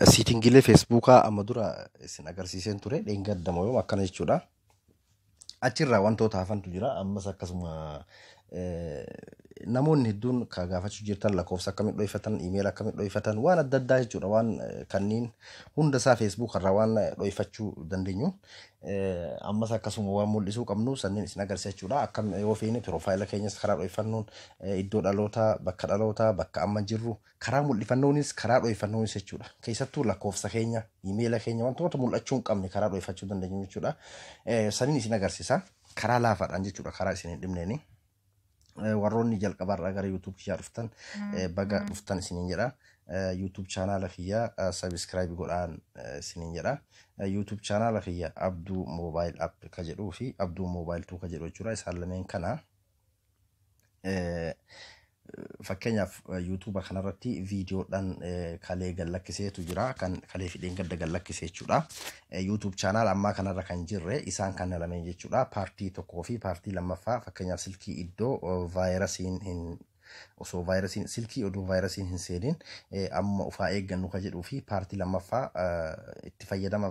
Siitingiilee Feesbuukaa amma dura isin agarsiiseen ture dheengaddamoo yoo akkana jechuudha. Achirraa wantoota hafantu jira. Ammas akkasuma namoonni hedduun ka gaafachuu jirtan lakkoofsa akkamitti dhoofatan, iimeela akkamitti dhoofatan waan adda addaa jechuudha. Waan kanneen hunda isaa Facebook irraa waan dhoofachuu dandeenyu. Ammas akkasuma waan mul'isuu qabnu sanneen isin agarsiisa jechuudha. Akkam yoo feene piroofaayila keenyas karaa dhoifannoon iddoo dhalootaa, bakka amma jirru karaa mul'ifannoonis karaa dhoifannoonis jechuudha. Keessattuu lakkoofsa keenya, iimeela keenya wantoota mul'achuu hin qabne karaa dhoifachuu dandeenyu jechuudha. Saniin isin agarsiisa. Karaa laafaadhaan jechuudha. Karaa isin hin dhibneeni. Warroonni jalqabarraa gara YouTube kiyyaa dhuftan baga dhuftan isiniin jedha. YouTube channel kiyyaa subscribe godhaan isiniin jedha. YouTube channel kiyyaa Abduu Mobile App ka jedhuu fi Abduu Mobile 2 ka jedhu jechuudha. Isaan lameen kana fakkeenyaaf YouTube kanarratti viidiyoodhaan kalee gallakkiseetu jira. Kan kalee fideen gadda gallakkisee jechuudha. YouTube channel ammaa kanarra kan jirre isaan kana lameen jechuudha. Paartii tokkoo fi paartii lammaffaa fakkeenyaaf silkii iddoo vaayirasiin hin osoo vaayirasiin silkii oduu vaayirasiin hin seenin amma ufaa eeggannu ka jedhuu fi paartii lammaffaa itti fayyadama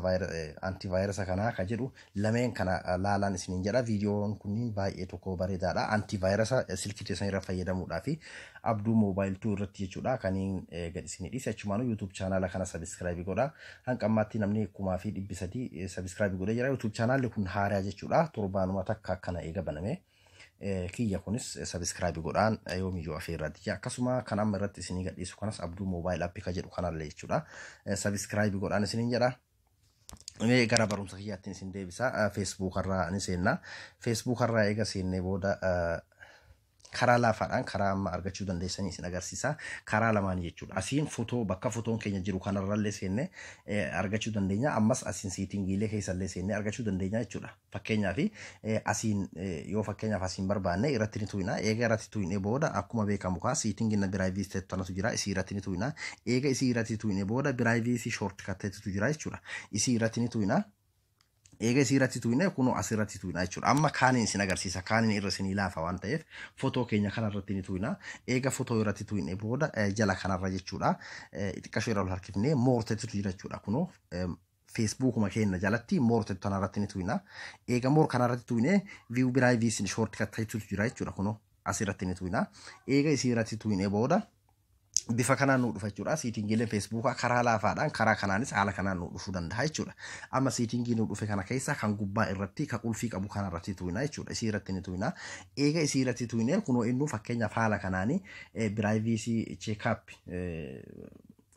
antivaayirasa kanaa ka jedhu lameen kana laalaan isiniin jedha. Viidiyoon kunniin baay'ee tokko bareedaadha. Antivaayirasa silkii teessan irra fayyadamuudhaa fi Abduu Mobile 2 irratti jechuudha. Kaniin gad isinii dhiise achumaanuu YouTube channel kana subscribe godha. Hanga ammaatti namni 1300 subscribe godhee jira. YouTube channel kun haaraa jechuudha. Torbaanuma takka akkana eega baname. Kiyya kunis subscribe godhaan yoomiyyuu afeerratti akkasuma kan amma irratti isinii gadhiisu kanas Abduu Mobile App ka jedhu kanallee jechuudha. Subscribe godhaan isiniin jedha. Gara barumsa kiyyaatti isin deebisa. Facebook irraa ni seenna. Facebook irraa eega seennee booda karaa laafaadhaan karaa amma argachuu dandeessanii isin agarsiisa. Karaa lamaan jechuudha. Asiin footoo bakka footoon keenya jiru kanarrallee seenne argachuu dandeenya. Ammas asiin siitingiilee keessallee seenne argachuu dandeenya jechuudha. Fakkeenyaaf asiin yoo fakkeenyaaf asiin barbaanne irratti ni tuyina. Eega irratti tuyinee booda akkuma beekamu kaa siitingiin biraayiviis ta'etu jira. Isii irratti ni tuyina. Eega isii irratti tuyinee booda biraayiviisii shoortkateetu jira jechuudha. Isii irratti ni tuyina. Eega isii irratti tuyine kunoo asirratti tuyina jechuudha. Amma kaaniin isin agarsiisa. Kaaniin irra isinii laafa waan ta'eef footoo keenya kanarratti ni tuyina. Eega footoo irratti tuyine booda jala kanarra jechuudha. Xiqqashoo irra ol harkifnee moorteetu jira jechuudha. Kunoo Facebookuma keenya jalatti moorteetu kanarratti ni tuyina. Eega moor kanarratti tuyine view biraayiviisin shoortkateetu jira jechuudha. Kunoo asirratti ni tuyina. Eega isii irratti tuyine booda bifa kanaan nu dhufa jechuudha. Siitingiileen Feesbuukaa karaa laafaadhaan karaa kanaanis haala kanaan nu dhufuu danda'a jechuudha. Amma siitingii nu dhufe kana keessa kan gubbaa irratti ka qulfii qabu kanarratti tuyina jechuudha. Isii irratti ni tuyina. Eega isii irratti tuyinee kunoo inni fakkeenyaaf haala kanaanii biraayiviisii cheekaap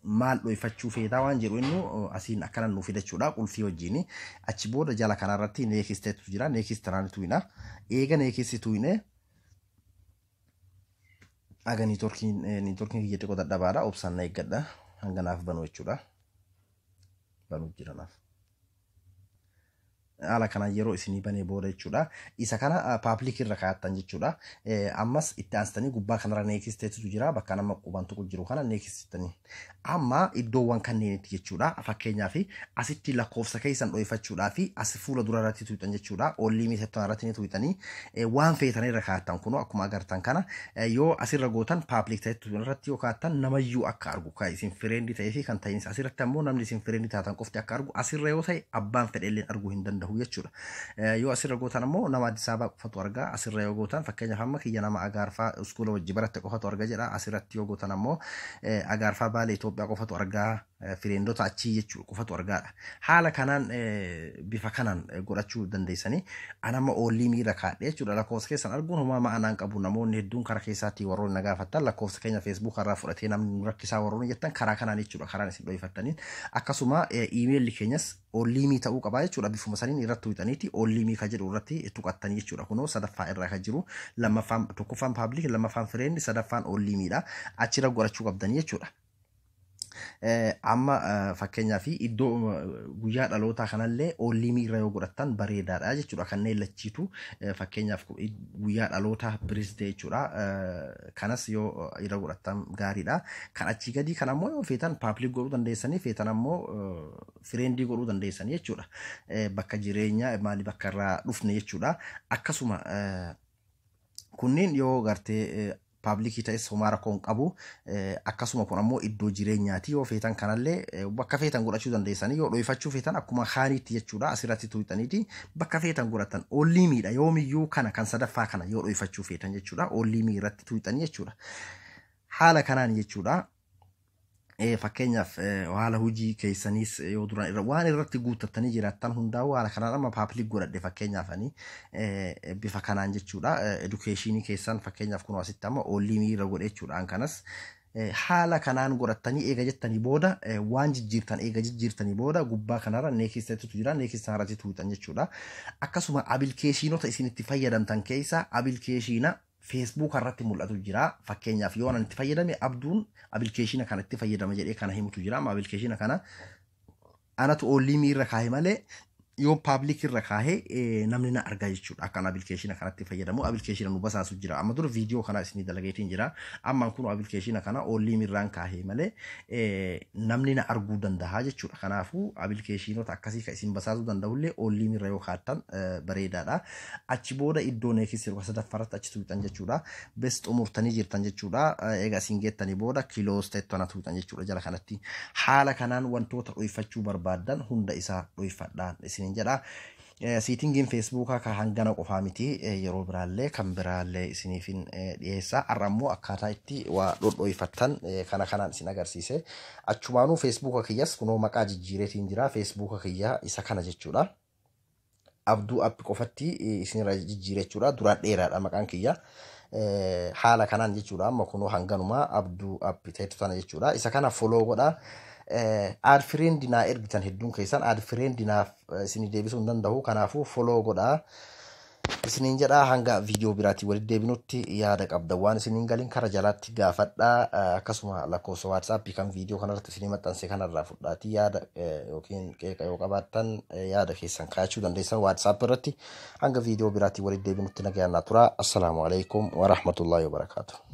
maal dhoifachuu feetaa waan jedhu inni asiin akkanan nuuf jechuudha. Qulfii wajjin achi booda jala kanarratti neekisteetu jira. Neekistiraan tuyina. Eega neekisti tuyinee aga niitorkiin kiyya xiqqoo dadhabaadha. Obsaan na eeggadha. Hanga naaf banuu jechuudha. Banuu jiranaaf. Haala kanaan yeroo isinii banee booda jechuudha. Isa kana paabliik irra kaa'attan jechuudha. Ammas itti aansitanii gubbaa kanarra neekisteetu jira. Bakka nama qubantu jiru kana neekistanii. Amma iddoowwan kanneenitti jechuudha. Fakkeenyaaf asitti lakkoofsa keessan dho'ifachuudhaa fi as fuula dura irratti tuyxan jechuudha. Ollii miitettan irratti ni tuyxanii waan feetan irra kaa'attan kunoo akkuma agartan kana yoo asirra gootan paabliik ta'etu irratti yoo kaa'attan namayyuu akka argu kan isin fireendi ta'ee fi kan ta'inis asirratti ammoo namni isin fireendi taatan qofti akka argu asirra yoo ta'e abbaan fedheelleen arguu hin danda'u jechuudha. Yoo asirra gootan ammoo nama Addis Ababaa qofatu argaa. Asirra yoo gootan fakkeenyaaf amma kiyya nama Agaarfaa iskuula wajji baratte qofatu arga jedha. Asirratti yoo gootan ammoo Agaarfaa Baalee Itoophiyaa qofatu argaa. Fireendota achii jechuudha qofatu argaadha. Haala kanaan bifa kanaan godhachuu dandeessanii anama oolii miira kaadhee jechuudha. Lakkoofsa keessan arguun homaa ma'anaan qabu. Namoonni hedduun karaa keessaatti warroonni na gaafattan lakkoofsa keenya Facebook irraa fudhatee namni rakkisaa warroonni jettan karaa kanaan jechuudha. Karaan isin dho'ifattaniin akkasuma iimeelli keenyas oolliimii ta'uu qabaa jechuudha. Bifuma saniin irratti tuyxaniiti oolliimii ka jedhu irratti tuqattanii jechuudha. Kunoo sadaffaa irraa kan jiru lammaffaan tokkoffaan paabliik lammaffaan fireendi sadaffaan oolliimiidha. Achirra godhachuu qabdanii jechuudha. Amma fakkeenyaaf iddoo guyyaa dhalootaa kanallee oolliimii irra yoo godhattan bareedaadha jechuudha. Kanneen lachiitu fakkeenyaaf guyyaa dhalootaa birthday jechuudha. Kanas yoo irra godhattan gaariidha. Kan achii gadii kan ammoo yoo feetan paabliik godhuu dandeessanii feetan ammoo fireendii godhuu dandeessanii jechuudha. Bakka jireenyaa maali bakka irraa dhufne jechuudha. Akkasuma kunniin yoo gartee public ta'es homaa rakkoon qabu akkasuma kun ammoo iddoo jireenyaati yoo feetan kanallee bakka feetan godhachuu dandeessanii yoo dhoofachuu feetan akkuma kaaniitti jechuudha asirratti tuuxaniiti bakka feetan godhatan oolliimiidha yoomiyyuu kana kan sadaffaa kana yoo dhoofachuu feetan jechuudha oolliimii irratti tuuxanii jechuudha haala kanaan jechuudha fakkeenyaaf haala hojii keessaniis yoo duraan irra waan irratti guuttattanii jiraattan hundaa'u haala kanaan amma public godhadhe fakkeenyaaf ani bifa kanaan jechuudha educationii keessan fakkeenyaaf kun asitti amma oolliimii irra godhe jechuudhaan kanas haala kanaan godhattanii eega jettanii booda waan jijjiirtan eega jijjiirtanii booda gubbaa kanarra neekistatu jira neekistaa irratti tuuxan jechuudha akkasuma abilikeeshinota isinitti fayyadamtan keessa abilikeeshina Facebook irratti mul'atu jira fakkeenyaaf yoo nan itti fayyadame abduun abilikeeshina kana itti fayyadama jedhee kana himutu jira amma abilikeeshina kana anatu oolliimii irra kaa'e malee yoo public irra kaa'e namni na argaa jechuudha akkan abilikeeshina kanatti fayyadamu abilikeeshina nu basaasu jira amma dur viidiyoo kana isinii dalageetiin jira amma kun abilikeeshina kana oolliimii irraan kaa'e malee namni na arguu danda'a jechuudha kanaafuu abilikeeshinota akkasii ka isin basaasuu danda'ullee oolliimii irra yoo kaattan bareedaadha achi booda iddoo neekisii irra sadaffaratti achi tuuxan jechuudha bes xumurtanii jirtan jechuudha eega isin geettanii booda kiloos teettona tuuxan jechuudha jala kanatti haala kanaan wantoota dhoofachuu barbaadan hunda isaa dhoofadhaan isin jeda siitingiin Facebook ka hangana qofaa miti yeroo biraallee kan biraallee isiniifin dhiyeessa arrammoo akkaataa itti waa dhodhoifattan kana kanaan isin agarsiise achumaanuu Facebook kiyyas kunoo maqaa jijjiireetiin jira Facebook kiyya isa kana jechuudha abduu appi qofatti isinirra jijjiire jechuudha duraan dheeraadha maqaan kiyya haala kanaan jechuudha amma kunoo hanganuma abduu appi ta'etu sana jechuudha isa kana follow godha ad friend na ergitan hedduun keessan ad friend naaf isinii deebisuu hin danda'u kanaafuu follow godha isiniin jedha hanga viidiyoo biraatti walitti deebinutti yaada qabda waan isiniin galin kara jalaatti gaafadha akkasuma lakkoofsa WhatsApp kan viidiyoo kanarratti isinii maxxanse kanarraa fudhaatii yaada yookiin qeeqa yoo qabaattan yaada keessan kaa'achuu dandeessan WhatsApp irratti hanga viidiyoo biraatti walitti deebinutti nagaannaa tura assalaamu alaykum wa rahmatullahi wa barakaatuh